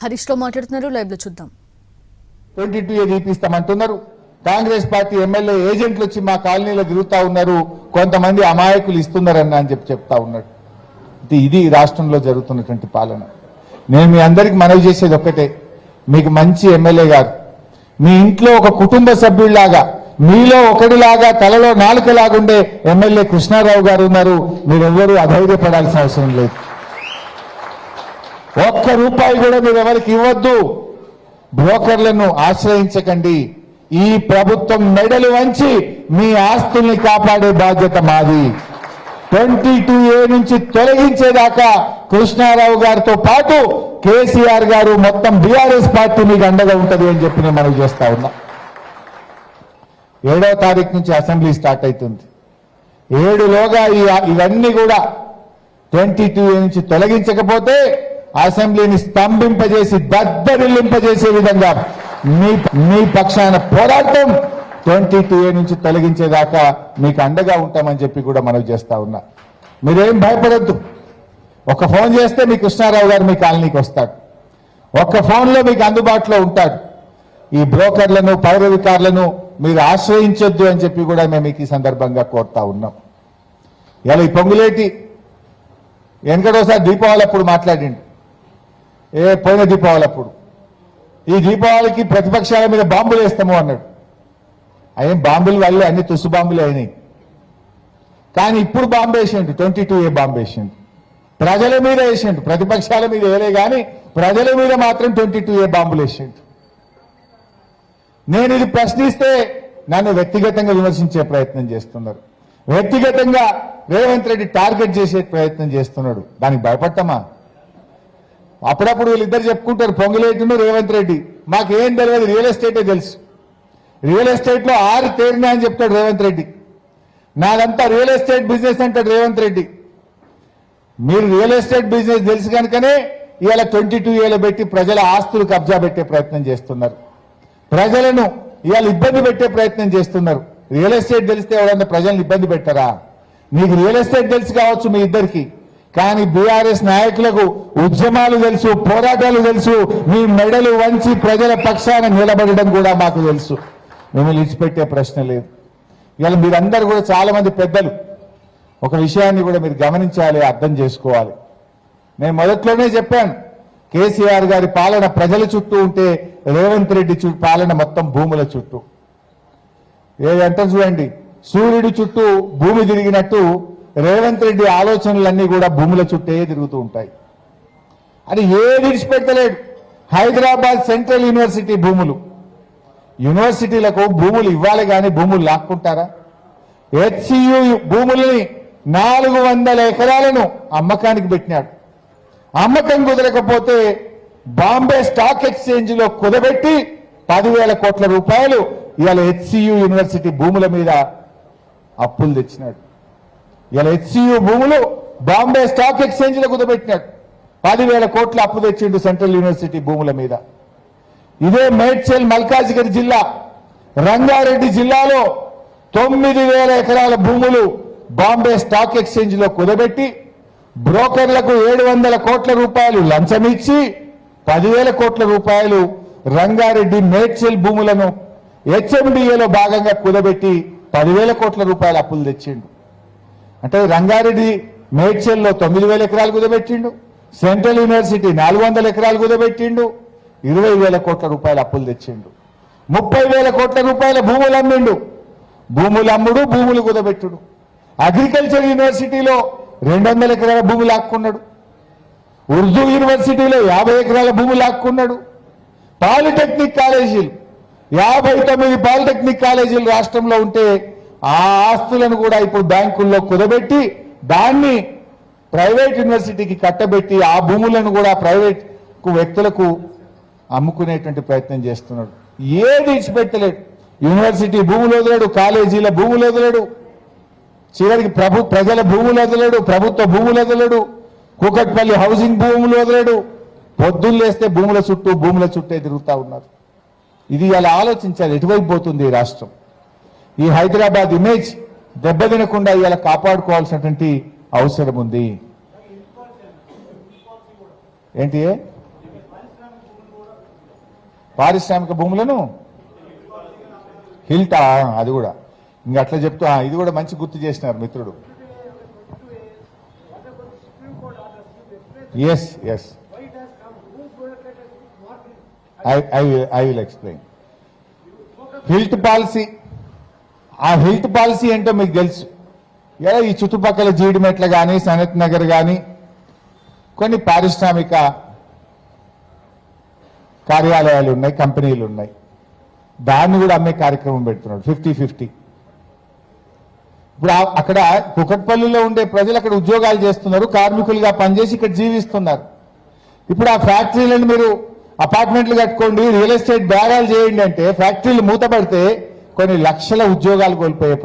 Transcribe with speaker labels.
Speaker 1: హరీష్ లో మాట్లాడుతున్నారు, లైవ్ లో చూద్దాం.
Speaker 2: 22 తీపిస్తామంటున్నారు. కాంగ్రెస్ పార్టీ ఎమ్మెల్యే ఏజెంట్లు వచ్చి మా కాలనీలో తిరుగుతా ఉన్నారు, కొంతమంది అమాయకులు ఇస్తున్నారన్న అని చెప్తా ఉన్నాడు. ఇది రాష్ట్రంలో జరుగుతున్నటువంటి పాలన. నేను మీ అందరికి మనవి చేసేది ఒక్కటే, మీకు మంచి ఎమ్మెల్యే గారు మీ ఇంట్లో ఒక కుటుంబ సభ్యుల్లాగా, మీలో ఒకటిలాగా తలలో నాలుకలాగుండే ఎమ్మెల్యే కృష్ణారావు గారు ఉన్నారు. మీరెవ్వరూ అధైర్యపడాల్సిన అవసరం లేదు. ఒక్క రూపాయి కూడా మీరు ఎవరికి ఇవ్వద్దు. బ్రోకర్లను ఆశ్రయించకండి. ఈ ప్రభుత్వం మెడలు వంచి మీ ఆస్తుల్ని కాపాడే బాధ్యత మాది. 22A నుంచి తొలగించేదాకా కృష్ణారావు గారితో పాటు కేసీఆర్ గారు మొత్తం బీఆర్ఎస్ పార్టీ మీకు అండగా ఉంటుంది అని చెప్పి నేను మనవి చేస్తా ఉన్నా. 7వ తారీఖు నుంచి అసెంబ్లీ స్టార్ట్ అవుతుంది. 7లోగా ఇవన్నీ కూడా 22A నుంచి తొలగించకపోతే అసెంబ్లీని స్తంభింపజేసి దద్దరిల్లింపజేసే విధంగా మీ పక్షాన పోరాటం 22A నుంచి తొలగించేదాకా మీకు అండగా ఉంటామని చెప్పి కూడా మనవి చేస్తా ఉన్నా. మీరేం భయపడద్దు. ఒక ఫోన్ చేస్తే మీ కృష్ణారావు గారు మీ కాలనీకి వస్తాడు. ఒక్క ఫోన్లో మీకు అందుబాటులో ఉంటాడు. ఈ బ్రోకర్లను పౌరవికారులను మీరు ఆశ్రయించొద్దు అని చెప్పి కూడా మేము మీకు ఈ సందర్భంగా కోరుతా ఉన్నాం. ఇలా ఈ పొంగులేటి వెనకడోసారి దీపావళి అప్పుడు మాట్లాడిండు. పోయిన దీపావళి అప్పుడు ఈ దీపావళికి ప్రతిపక్షాల మీద బాంబులు వేస్తాము అన్నాడు. అయ్యేం బాంబులు వల్లే అన్ని తుస్సు బాంబులు అయినాయి. కానీ ఇప్పుడు బాంబు వేసిండు, 22A బాంబు వేసిండు. ప్రజల మీద వేసిండు, ప్రతిపక్షాల మీద వేయలే కానీ ప్రజల మీద మాత్రం 22A బాంబులు వేసిండు. నేను ఇది ప్రశ్నిస్తే నన్ను వ్యక్తిగతంగా విమర్శించే ప్రయత్నం చేస్తున్నారు. వ్యక్తిగతంగా రేవంత్ రెడ్డి టార్గెట్ చేసే ప్రయత్నం చేస్తున్నాడు. దానికి భయపడతామా? అప్పుడప్పుడు వీళ్ళిద్దరు చెప్పుకుంటారు, పొంగులేటును రేవంత్ రెడ్డి. మాకేం తెలియదు, రియల్ ఎస్టేటే తెలుసు. రియల్ ఎస్టేట్లో 6 తేరినా అని చెప్తాడు రేవంత్ రెడ్డి. నాదంతా రియల్ ఎస్టేట్ బిజినెస్ అంటాడు రేవంత్ రెడ్డి. మీరు రియల్ ఎస్టేట్ బిజినెస్ తెలుసు కనుకనే ఇవాళ 22Aలో పెట్టి ప్రజల ఆస్తులు కబ్జా పెట్టే ప్రయత్నం చేస్తున్నారు. ప్రజలను ఇవాళ ఇబ్బంది పెట్టే ప్రయత్నం చేస్తున్నారు. రియల్ ఎస్టేట్ తెలిస్తే ఎవరన్నా ప్రజలను ఇబ్బంది పెట్టారా? మీకు రియల్ ఎస్టేట్ తెలుసు కావచ్చు మీ ఇద్దరికి, కానీ బీఆర్ఎస్ నాయకులకు ఉద్యమాలు తెలుసు, పోరాటాలు తెలుసు. మీ మెడలు వంచి ప్రజల పక్షాన నిలబడడం కూడా మాకు తెలుసు. మిమ్మల్ని ఇచ్చిపెట్టే ప్రశ్న లేదు. ఇవాళ మీరందరూ కూడా చాలా మంది పెద్దలు ఒక విషయాన్ని కూడా మీరు గమనించాలి, అర్థం చేసుకోవాలి. నేను మొదట్లోనే చెప్పాను, కేసీఆర్ గారి పాలన ప్రజల చుట్టూ ఉంటే రేవంత్ రెడ్డి పాలన మొత్తం భూముల చుట్టూ. ఏదంటే చూడండి, సూర్యుడి చుట్టూ భూమి తిరిగినట్టు రేవంత్ రెడ్డి ఆలోచనలన్నీ కూడా భూముల చుట్టే తిరుగుతూ ఉంటాయి. అది ఏది విడిచిపెట్టలేడు. హైదరాబాద్ సెంట్రల్ యూనివర్సిటీ భూములు, యూనివర్సిటీలకు భూములు ఇవ్వాలి కానీ భూములు లాక్కుంటారా? HCU భూములని 400 ఎకరాలను అమ్మకానికి పెట్టినాడు. అమ్మకం కుదరకపోతే బాంబే స్టాక్ ఎక్స్చేంజ్ లో కుదబెట్టి 10,000 కోట్ల రూపాయలు ఇవాళ HCU యూనివర్సిటీ భూముల మీద అప్పులు తెచ్చినాడు. ఇలా HCU భూములు బాంబే స్టాక్ ఎక్స్చేంజ్ లో కుదబెట్టినాడు. 10,000 కోట్ల అప్పు తెచ్చిండు సెంట్రల్ యూనివర్సిటీ భూముల మీద. ఇదే మేడ్చల్ మల్కాజిగిరి జిల్లా, రంగారెడ్డి జిల్లాలో 9,000 ఎకరాల భూములు బాంబే స్టాక్ ఎక్స్చేంజ్ లో కుదబెట్టి బ్రోకర్లకు 700 కోట్ల రూపాయలు లంచం ఇచ్చి 10,000 కోట్ల రూపాయలు రంగారెడ్డి మేడ్చల్ భూములను HMDAలో భాగంగా కుదబెట్టి 10,000 కోట్ల రూపాయల అప్పులు తెచ్చిండు. అంటే రంగారెడ్డి మేడ్చల్లో 9,000 ఎకరాలు కుదబెట్టిండు, సెంట్రల్ యూనివర్సిటీ 400 ఎకరాలు కుదబెట్టిండు, 20,000 కోట్ల రూపాయల అప్పులు తెచ్చిండు. 30,000 కోట్ల రూపాయల భూములు అమ్మిండు. భూములు అమ్ముడు, భూములు కుదబెట్టుడు. అగ్రికల్చర్ యూనివర్సిటీలో 200 ఎకరాల భూములు లాక్కున్నాడు. ఉర్దూ యూనివర్సిటీలో 50 ఎకరాల భూములు లాక్కున్నాడు. పాలిటెక్నిక్ కాలేజీలు 59 పాలిటెక్నిక్ కాలేజీలు రాష్ట్రంలో ఉంటే ఆ ఆస్తులను కూడా ఇప్పుడు బ్యాంకుల్లో కుదబెట్టి దాన్ని ప్రైవేట్ యూనివర్సిటీకి కట్టబెట్టి ఆ భూములను కూడా ప్రైవేట్ వ్యక్తులకు అమ్ముకునేటువంటి ప్రయత్నం చేస్తున్నాడు. ఏది ఇచ్చిపెట్టలేడు. యూనివర్సిటీ భూములు వదిలేడు, కాలేజీల భూములు వదిలేడు, చివరికి ప్రజల భూములు వదిలేడు, ప్రభుత్వ భూములు వదిలేడు, కూకట్పల్లి హౌసింగ్ భూములు వదిలేడు. పొద్దున్న లేస్తే భూముల చుట్టే తిరుగుతా ఉన్నారు. ఇది ఇలా ఆలోచించాలి, ఎటువైపు పోతుంది ఈ రాష్ట్రం. ఈ హైదరాబాద్ ఇమేజ్ దెబ్బతినకుండా ఇలా కాపాడుకోవాల్సినటువంటి అవసరం ఉంది. ఏంటి పారిశ్రామిక భూములను హిల్టా అది కూడా ఇంకా అట్లా చెప్తూ ఇది కూడా మంచి గుర్తు చేసినారు మిత్రుడు. Yes yes I will explain. Health policy, ఆ హిల్ట్ పాలసీ ఏంటో మీకు తెలుసు. ఇలా ఈ చుట్టుపక్కల జీడిమెట్ల కానీ సనత్ నగర్ కానీ కొన్ని పారిశ్రామిక కార్యాలయాలు ఉన్నాయి, కంపెనీలు ఉన్నాయి. దాన్ని కూడా అమ్మే కార్యక్రమం పెడుతున్నాడు 50-50. ఇప్పుడు అక్కడ కుకట్పల్లిలో ఉండే ప్రజలు అక్కడ ఉద్యోగాలు చేస్తున్నారు, కార్మికులుగా పనిచేసి ఇక్కడ జీవిస్తున్నారు. ఇప్పుడు ఆ ఫ్యాక్టరీలను మీరు అపార్ట్మెంట్లు కట్టుకోండి, రియల్ ఎస్టేట్ బేరాలు చేయండి అంటే ఫ్యాక్టరీలు మూతపడితే కొన్ని లక్షల ఉద్యోగాలు కోల్పోయే